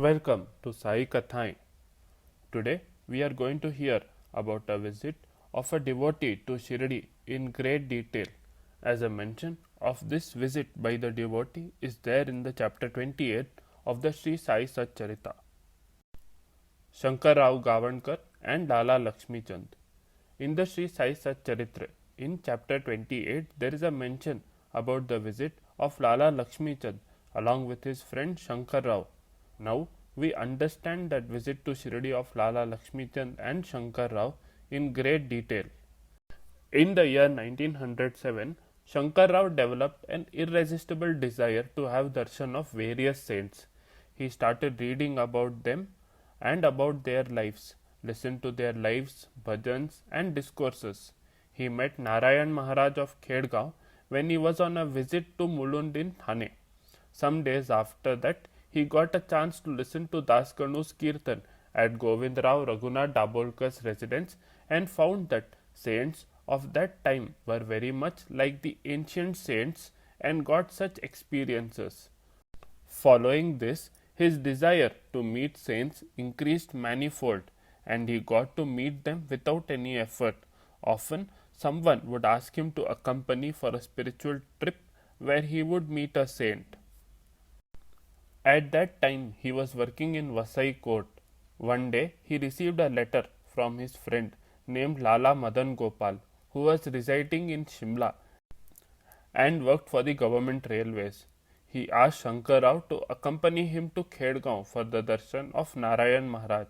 Welcome to Sai Kathayein. Today we are going to hear about a visit of a devotee to Shirdi in great detail. As a mention of this visit by the devotee is there in the chapter 28 of the Sri Sai Satcharita. Shankar Gavankar and Lala Lakshmichand. In the Sri Sai Satcharitra, in chapter 28, there is a mention about the visit of Lala Lakshmichand along with his friend Shankar Rao. Now we understand that visit to Shirdi of Lala Lakshmichand and Shankar Rao in great detail. In the year 1907, Shankar Rao developed an irresistible desire to have darshan of various saints. He started reading about them and about their lives, listened to their lives, bhajans and discourses. He met Narayan Maharaj of Khedgaon when he was on a visit to Mulund in Thane. Some days after that, he got a chance to listen to Das Kanu's Kirtan at Govindrao Raghunath Dabolkar's residence and found that saints of that time were very much like the ancient saints and got such experiences. Following this, his desire to meet saints increased manifold and he got to meet them without any effort. Often, someone would ask him to accompany for a spiritual trip where he would meet a saint. At that time, he was working in Vasai court. One day, he received a letter from his friend named Lala Madan Gopal, who was residing in Shimla and worked for the government railways. He asked Shankar Rao to accompany him to Khedgaon for the darshan of Narayan Maharaj.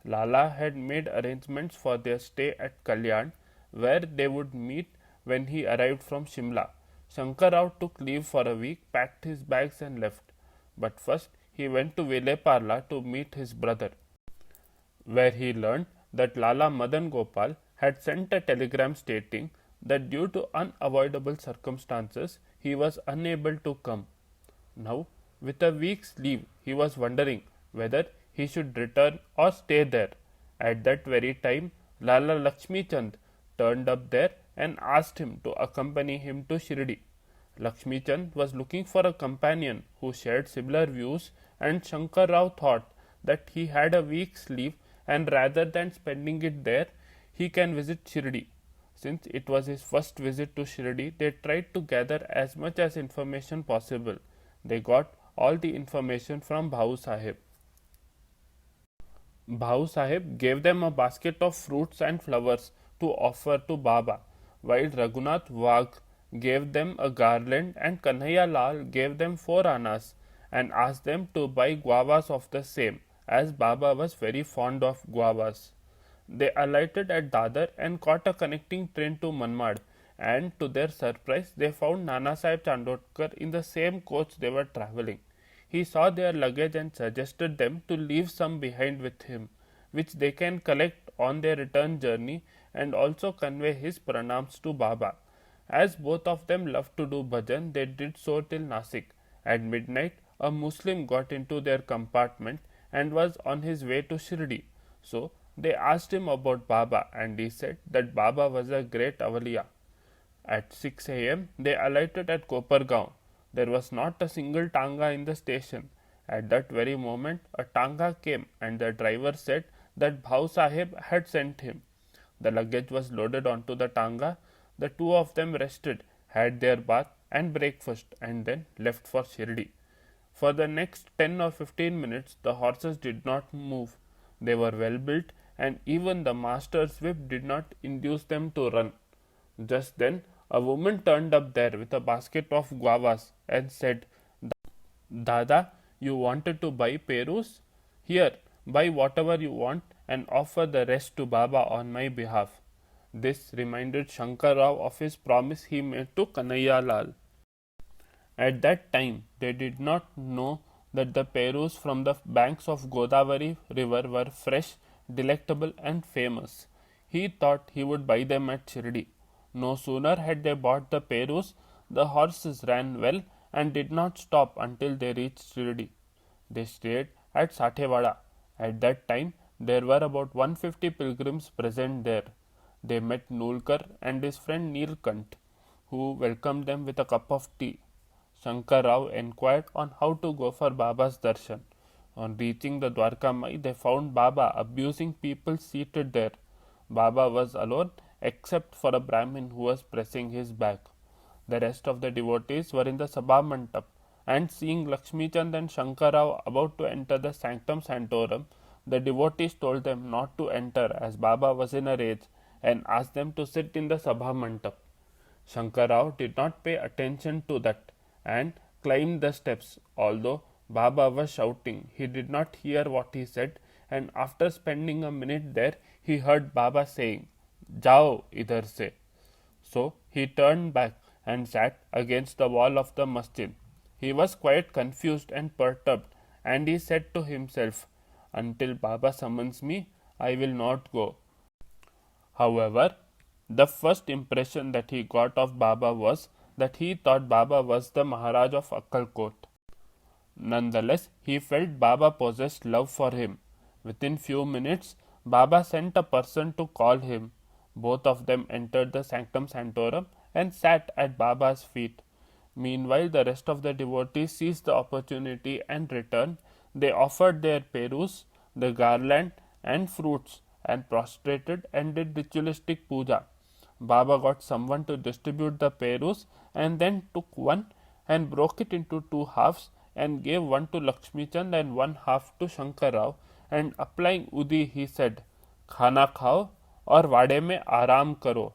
Lala had made arrangements for their stay at Kalyan, where they would meet when he arrived from Shimla. Shankar Rao took leave for a week, packed his bags and left. But first he went to Vileparla to meet his brother, where he learned that Lala Madan Gopal had sent a telegram stating that due to unavoidable circumstances he was unable to come. Now, with a week's leave, he was wondering whether he should return or stay there. At that very time, Lala Lakshmichand turned up there and asked him to accompany him to Shirdi. Lakshmichand was looking for a companion who shared similar views, and Shankar Rao thought that he had a week's leave and rather than spending it there, he can visit Shirdi. Since it was his first visit to Shirdi, they tried to gather as much as information possible. They got all the information from Bhau Sahib. Bhau Sahib gave them a basket of fruits and flowers to offer to Baba, while Raghunath Wagh gave them a garland and Kanhaiya Lal gave them 4 annas and asked them to buy guavas of the same, as Baba was very fond of guavas. They alighted at Dadar and caught a connecting train to Manmad, and to their surprise they found Nana Sahib Chandotkar in the same coach they were travelling. He saw their luggage and suggested them to leave some behind with him, which they can collect on their return journey and also convey his pranams to Baba. As both of them loved to do bhajan, they did so till Nasik. At midnight, a Muslim got into their compartment and was on his way to Shirdi. So, they asked him about Baba and he said that Baba was a great awliya. At 6 a.m., they alighted at Kopargaon. There was not a single tanga in the station. At that very moment, a tanga came and the driver said that Bhau Sahib had sent him. The luggage was loaded onto the tanga. The two of them rested, had their bath and breakfast and then left for Shirdi. For the next 10 or 15 minutes, the horses did not move. They were well built and even the master's whip did not induce them to run. Just then, a woman turned up there with a basket of guavas and said, Dada, you wanted to buy perus? Here, buy whatever you want and offer the rest to Baba on my behalf. This reminded Shankar Rao of his promise he made to Kanhaiya Lal. At that time, they did not know that the perus from the banks of Godavari river were fresh, delectable and famous. He thought he would buy them at Shirdi. No sooner had they bought the perus, the horses ran well and did not stop until they reached Shirdi. They stayed at Sathewada. At that time, there were about 150 pilgrims present there. They met Nulkar and his friend Neelkant, who welcomed them with a cup of tea. Shankar Rao inquired on how to go for Baba's darshan. On reaching the Dwarka Mai, they found Baba abusing people seated there. Baba was alone except for a Brahmin who was pressing his back. The rest of the devotees were in the Sabha Mandap, and seeing Lakshmichand and Shankar about to enter the sanctum sanctorum, the devotees told them not to enter as Baba was in a rage and asked them to sit in the Sabha Mandap. Shankar did not pay attention to that and climbed the steps. Although Baba was shouting, he did not hear what he said, and after spending a minute there, he heard Baba saying, "Jao idhar se." So he turned back and sat against the wall of the masjid. He was quite confused and perturbed, and he said to himself, "Until Baba summons me, I will not go." However, the first impression that he got of Baba was that he thought Baba was the Maharaj of Akkalkot. Nonetheless, he felt Baba possessed love for him. Within few minutes, Baba sent a person to call him. Both of them entered the sanctum sanctorum and sat at Baba's feet. Meanwhile, the rest of the devotees seized the opportunity and returned. They offered their perus, the garland, and fruits, and prostrated and did ritualistic puja. Baba got someone to distribute the perus and then took one and broke it into two halves and gave one to Lakshmichand and one half to Shankar, and applying udi he said, "Khana khao aur vade mein aaram karo."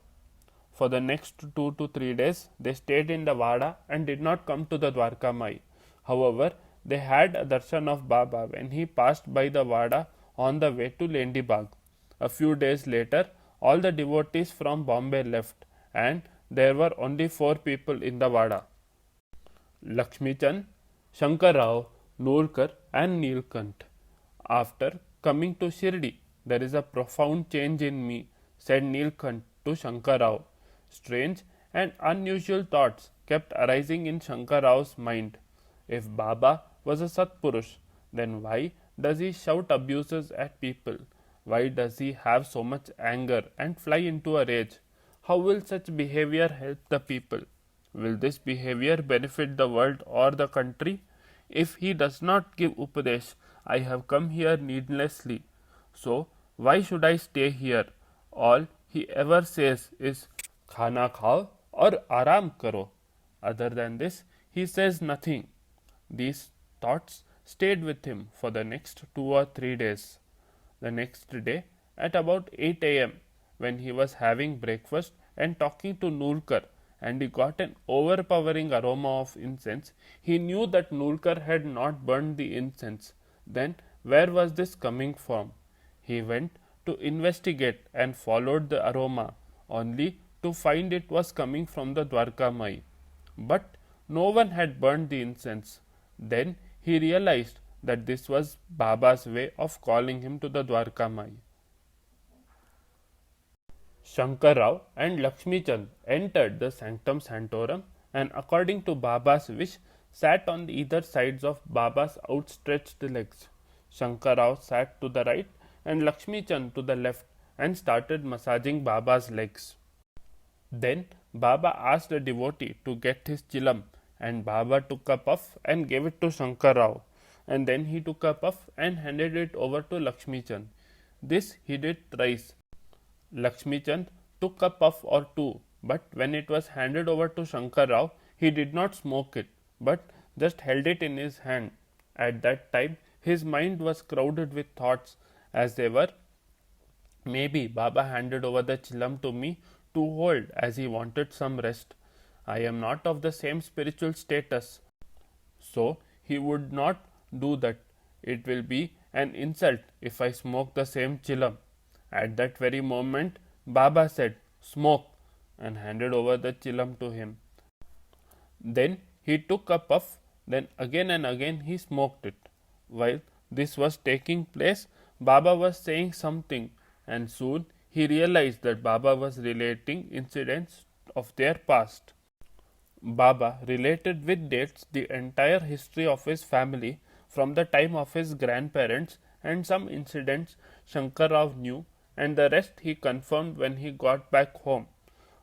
For the next 2 to 3 days, they stayed in the Vada and did not come to the Dwarka Mai. However, they had a darshan of Baba when he passed by the Vada on the way to Lendibag. A few days later, all the devotees from Bombay left, and there were only 4 people in the Vada: Lakshmichand, Shankar Rao, Nolkar, and Neelkant. After coming to Shirdi, there is a profound change in me, said Neelkant to Shankar Rao. Strange and unusual thoughts kept arising in Shankar Rao's mind. If Baba was a Satpurush, then why does he shout abuses at people? Why does he have so much anger and fly into a rage? How will such behavior help the people? Will this behavior benefit the world or the country? If he does not give Upadesh, I have come here needlessly. So why should I stay here? All he ever says is "Khana khao or aaram karo." Other than this, he says nothing. These thoughts stayed with him for the next 2 or 3 days. The next day, at about 8 a.m., when he was having breakfast and talking to Nulkar, and he got an overpowering aroma of incense, he knew that Nulkar had not burned the incense. Then, where was this coming from? He went to investigate and followed the aroma, only to find it was coming from the Dwarka Mai. But no one had burned the incense. Then he realized that this was Baba's way of calling him to the Dwarka Mai. Shankar Rao and Lakshmichand entered the sanctum sanctorum and, according to Baba's wish, sat on either sides of Baba's outstretched legs. Shankar Rao sat to the right and Lakshmichand to the left and started massaging Baba's legs. Then Baba asked a devotee to get his chilam, and Baba took a puff and gave it to Shankar Rao, and then he took a puff and handed it over to Lakshmichand. This he did thrice. Lakshmichand took a puff or two, but when it was handed over to Shankar Rao, he did not smoke it, but just held it in his hand. At that time, his mind was crowded with thoughts, as they were, maybe Baba handed over the chilam to me to hold as he wanted some rest. I am not of the same spiritual status, so he would not do that. It will be an insult if I smoke the same chilam. At that very moment, Baba said, "Smoke," and handed over the chilam to him. Then he took a puff, then again and again he smoked it. While this was taking place, Baba was saying something, and soon he realized that Baba was relating incidents of their past. Baba related with dates the entire history of his family from the time of his grandparents, and some incidents Shankar Rao knew, and the rest he confirmed when he got back home.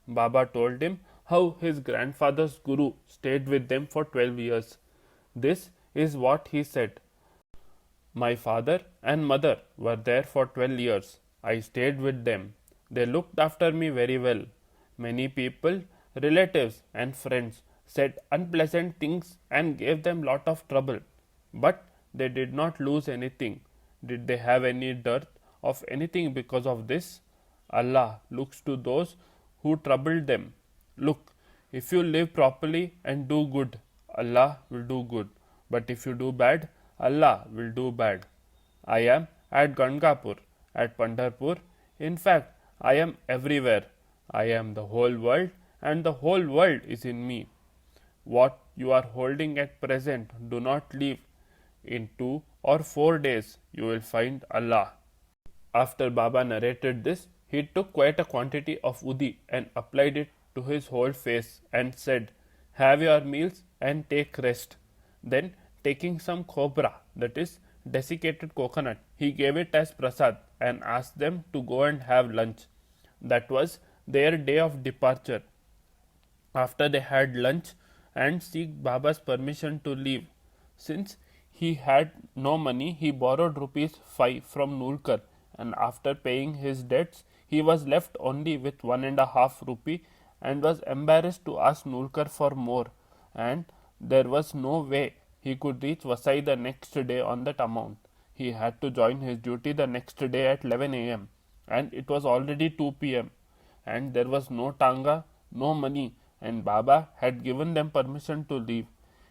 Baba told him how his grandfather's guru stayed with them for 12 years. This is what he said. My father and mother were there for 12 years. I stayed with them. They looked after me very well. Many people, relatives and friends said unpleasant things and gave them lot of trouble. But they did not lose anything. Did they have any dearth of anything because of this? Allah looks to those who troubled them. Look, if you live properly and do good, Allah will do good. But if you do bad, Allah will do bad. I am at Gankapur, at Pandharpur. In fact, I am everywhere. I am the whole world, and the whole world is in me. What you are holding at present, do not leave. In 2 or 4 days, you will find Allah. After Baba narrated this, he took quite a quantity of udi and applied it to his whole face and said, "Have your meals and take rest." Then, taking some khobra, that is desiccated coconut, he gave it as prasad and asked them to go and have lunch. That was their day of departure. After they had lunch and seek Baba's permission to leave. Since he had no money, he borrowed rupees 5 from Nulkar, and after paying his debts, he was left only with 1.5 rupee and was embarrassed to ask Nulkar for more, and there was no way he could reach Vasai the next day on that amount. He had to join his duty the next day at 11 a.m. and it was already 2 p.m. and there was no tanga, no money, and Baba had given them permission to leave.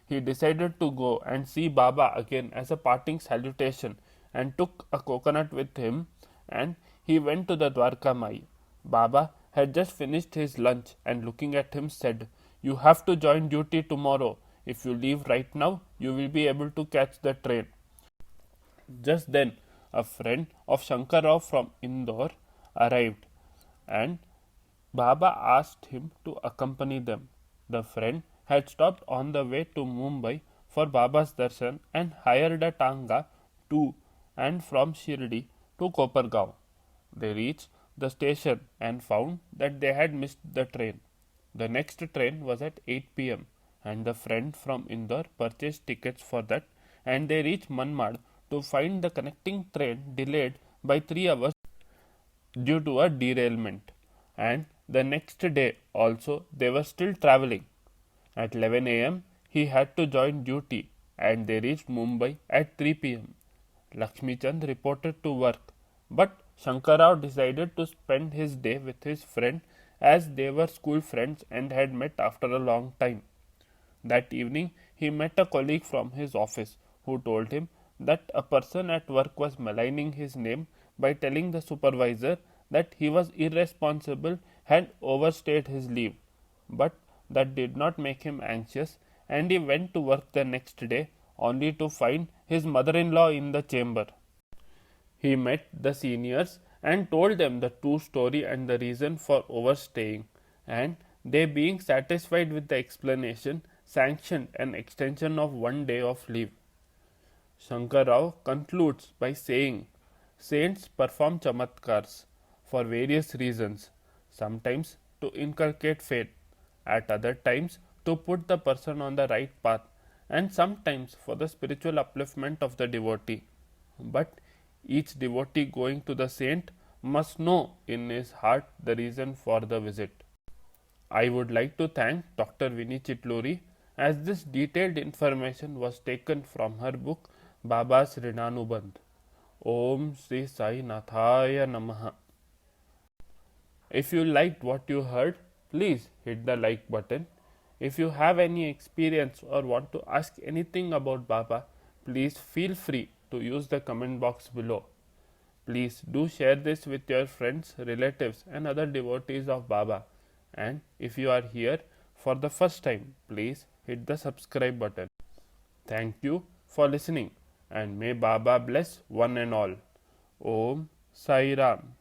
He decided to go and see Baba again as a parting salutation and took a coconut with him, and he went to the Dwarka Mai. Baba had just finished his lunch and looking at him said, "You have to join duty tomorrow. If you leave right now, you will be able to catch the train." Just then, a friend of Shankar from Indore arrived, and Baba asked him to accompany them. The friend had stopped on the way to Mumbai for Baba's darshan and hired a tanga to and from Shirdi to Kopargaon. They reached the station and found that they had missed the train. The next train was at 8 p.m. and the friend from Indore purchased tickets for that, and they reached Manmad to find the connecting train delayed by 3 hours due to a derailment. And the next day also they were still travelling. At 11 a.m. he had to join duty and they reached Mumbai at 3 p.m. Lakshmichand reported to work, but Shankar decided to spend his day with his friend as they were school friends and had met after a long time. That evening he met a colleague from his office who told him that a person at work was maligning his name by telling the supervisor that he was irresponsible and overstayed his leave. But that did not make him anxious, and he went to work the next day only to find his mother-in-law in the chamber. He met the seniors and told them the true story and the reason for overstaying, and they, being satisfied with the explanation, sanctioned an extension of 1 day of leave. Shankar concludes by saying, "Saints perform chamatkars for various reasons, sometimes to inculcate faith, at other times to put the person on the right path, and sometimes for the spiritual upliftment of the devotee. But each devotee going to the saint must know in his heart the reason for the visit." I would like to thank Dr. Vinny Chitluri, as this detailed information was taken from her book Baba's Rinanubandh. Om Sri Sai Nathaya Namaha. If you liked what you heard, please hit the like button. If you have any experience or want to ask anything about Baba, please feel free to use the comment box below. Please do share this with your friends, relatives and other devotees of Baba. And if you are here for the first time, please hit the subscribe button. Thank you for listening, and may Baba bless one and all. Om Sai Ram.